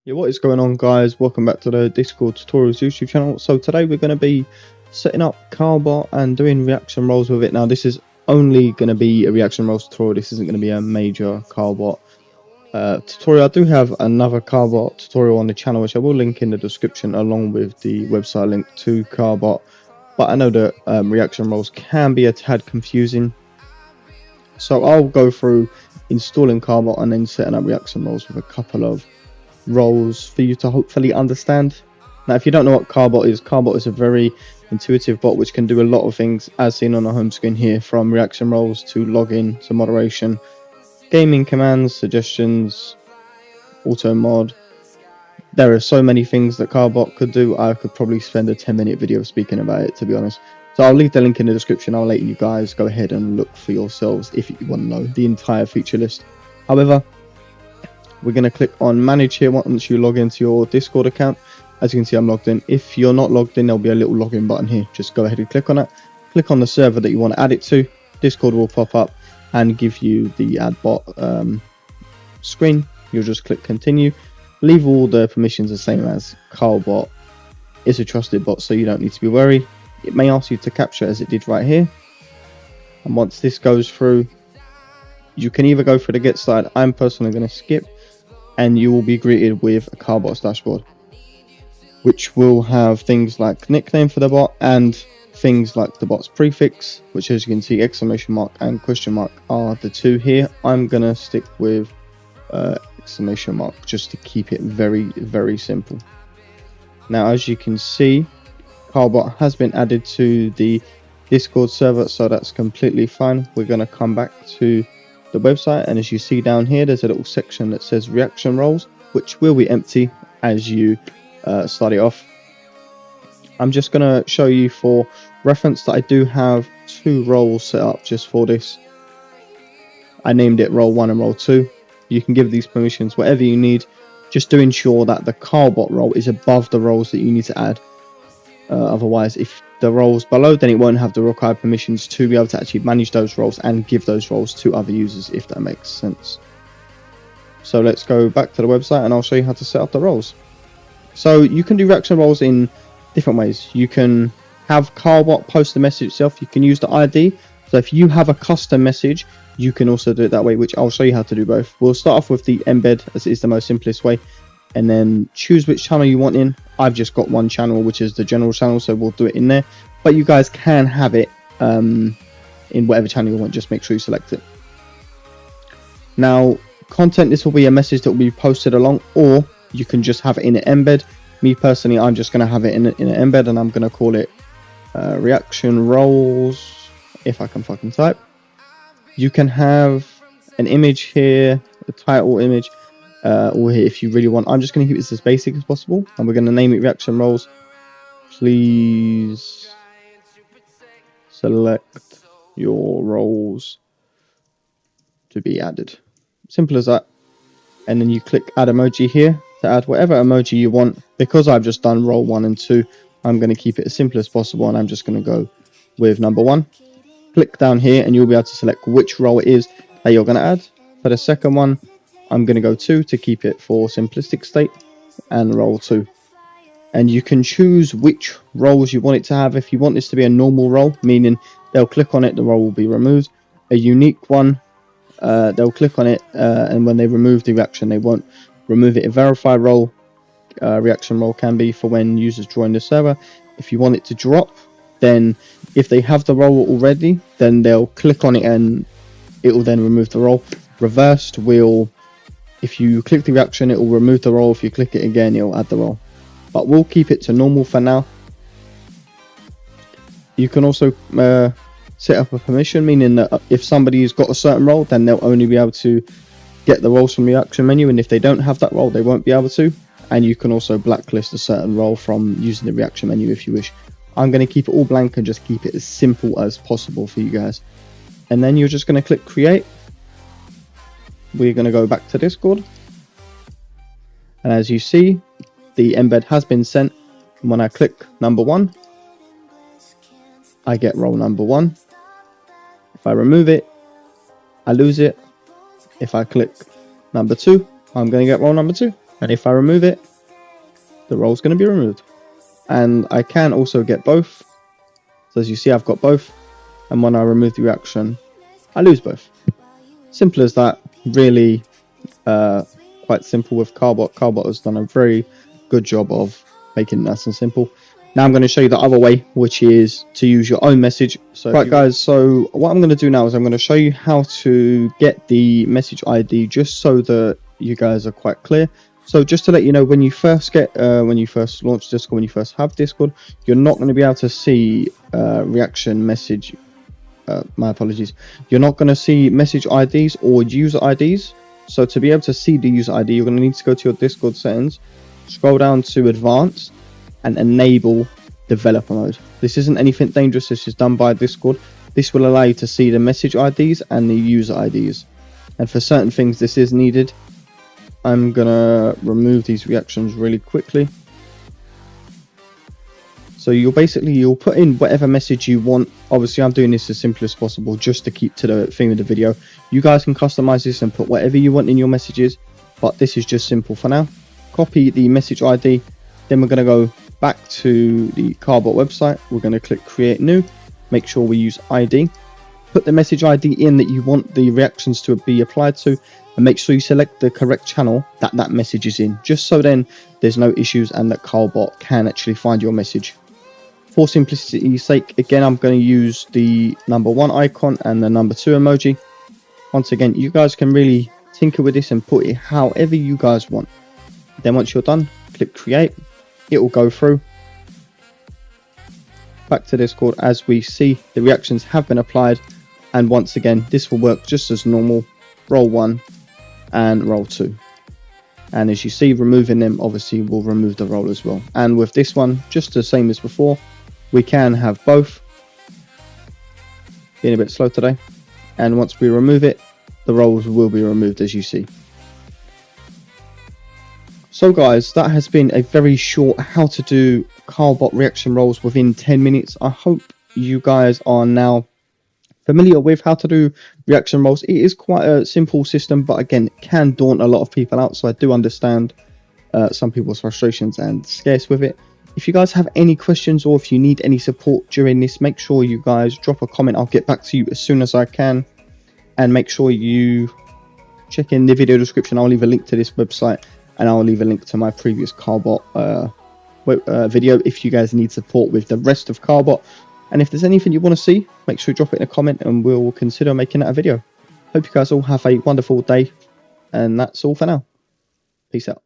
Yeah, what is going on, guys? Welcome back to the Discord Tutorials YouTube channel. So today we're going to be setting up Carbot and doing reaction roles with it. Now this is only going to be a reaction roles tutorial. This isn't going to be a major Carbot tutorial. I do have another Carbot tutorial on the channel, which I will link in the description along with the website link to Carbot. But I know that reaction roles can be a tad confusing, so I'll go through installing Carbot and then setting up reaction roles with a couple of roles for you to hopefully understand. Now, if you don't know what Carbot is a very intuitive bot which can do a lot of things, as seen on the home screen here, from reaction roles to login to moderation, gaming commands, suggestions, auto mod. There are so many things that Carbot could do. I could probably spend a 10-minute video speaking about it, to be honest. So I'll leave the link in the description. I'll let you guys go ahead and look for yourselves if you want to know the entire feature list. However, we're going to click on manage here once you log into your Discord account. As you can see, I'm logged in. If you're not logged in, there'll be a little login button here. Just go ahead and click on it. Click on the server that you want to add it to. Discord will pop up and give you the add bot screen. You'll just click continue. Leave all the permissions the same as Carbot. It's a trusted bot, so you don't need to be worried. It may ask you to capture as it did right here. And once this goes through, you can either go for the get started. I'm personally going to skip. And you will be greeted with a Carbot's dashboard, which will have things like nickname for the bot and things like the bot's prefix, which, as you can see, exclamation mark and question mark are the two here. I'm gonna stick with exclamation mark just to keep it very, very simple. Now, as you can see, Carbot has been added to the Discord server, so that's completely fine. We're gonna come back to the website, and as you see down here, there's a little section that says reaction roles, which will be empty as you start it off. I'm just going to show you for reference that I do have two roles set up just for this. I named it role 1 and role 2. You can give these permissions whatever you need, just to ensure that the Carbot role is above the roles that you need to add. Otherwise, if the roles below, then it won't have the required permissions to be able to actually manage those roles and give those roles to other users, if that makes sense. So let's go back to the website and I'll show you how to set up the roles. So you can do reaction roles in different ways. You can have Carbot post the message itself. You can use the ID. So if you have a custom message, you can also do it that way, which I'll show you how to do both. We'll start off with the embed, as it is the most simplest way, and then choose which channel you want in. I've just got one channel, which is the general channel, so we'll do it in there, but you guys can have it in whatever channel you want. Just make sure you select it. Now, content, this will be a message that will be posted along, or you can just have it in an embed. Me personally, I'm just going to have it in an embed, and I'm going to call it reaction roles, if I can fucking type. You can have an image here, the title image, or here if you really want. I'm just going to keep this as basic as possible, and we're going to name it reaction roles. Please select your roles to be added. Simple as that. And then you click add emoji here to add whatever emoji you want. Because I've just done role 1 and 2, I'm going to keep it as simple as possible, and I'm just going to go with number 1. Click down here and you'll be able to select which role it is that you're going to add. For the second one, I'm going to go 2 to keep it for simplistic state, and role 2. And you can choose which roles you want it to have. If you want this to be a normal role, meaning they'll click on it, the role will be removed. A unique one, they'll click on it, and when they remove the reaction, they won't remove it. A verified role, reaction role can be for when users join the server. If you want it to drop, then if they have the role already, then they'll click on it and it will then remove the role. Reversed will, if you click the reaction, it will remove the role. If you click it again, it will add the role. But we'll keep it to normal for now. You can also set up a permission, meaning that if somebody's got a certain role, then they'll only be able to get the roles from the reaction menu, and if they don't have that role, they won't be able to. And you can also blacklist a certain role from using the reaction menu if you wish. I'm going to keep it all blank and just keep it as simple as possible for you guys. And then you're just going to click create. We're going to go back to Discord, and as you see, the embed has been sent. And when I click number 1, I get role number 1. If I remove it, I lose it. If I click number 2, I'm going to get role number 2. And if I remove it, the role's going to be removed. And I can also get both. So as you see, I've got both. And when I remove the reaction, I lose both. Simple as that. Really quite simple with Carbot. Carbot has done a very good job of making it nice and simple. Now I'm going to show you the other way, which is to use your own message. So right guys, so what I'm going to do now is I'm going to show you how to get the message ID, just so that you guys are quite clear. So just to let you know, when you first launch Discord, when you first have Discord, you're not going to be able to see reaction message. My apologies. You're not going to see message IDs or user IDs. So to be able to see the user ID, you're going to need to go to your Discord settings, scroll down to advanced, and enable developer mode. This isn't anything dangerous. This is done by Discord. This will allow you to see the message IDs and the user IDs. And for certain things, this is needed. I'm going to remove these reactions really quickly. So you'll put in whatever message you want. Obviously, I'm doing this as simple as possible just to keep to the theme of the video. You guys can customize this and put whatever you want in your messages, but this is just simple for now. Copy the message ID. Then we're going to go back to the Carbot website. We're going to click create new. Make sure we use ID. Put the message ID in that you want the reactions to be applied to, and make sure you select the correct channel that message is in, just so then there's no issues and that Carbot can actually find your message. For simplicity's sake, again, I'm going to use the #1 icon and the #2 emoji. Once again, you guys can really tinker with this and put it however you guys want. Then once you're done, click create. It will go through. Back to Discord. As we see, the reactions have been applied. And once again, this will work just as normal. Role 1 and role 2. And as you see, removing them obviously will remove the role as well. And with this one, just the same as before, we can have both. Being a bit slow today. And once we remove it, the roles will be removed, as you see. So guys, that has been a very short how to do Carbot reaction roles within 10 minutes. I hope you guys are now familiar with how to do reaction roles. It is quite a simple system, but again, it can daunt a lot of people out. So I do understand some people's frustrations and scares with it. If you guys have any questions or if you need any support during this, make sure you guys drop a comment. I'll get back to you as soon as I can. And make sure you check in the video description. I'll leave a link to this website, and I'll leave a link to my previous Carbot video if you guys need support with the rest of Carbot. And if there's anything you want to see, make sure you drop it in a comment and we'll consider making that a video. Hope you guys all have a wonderful day, and that's all for now. Peace out.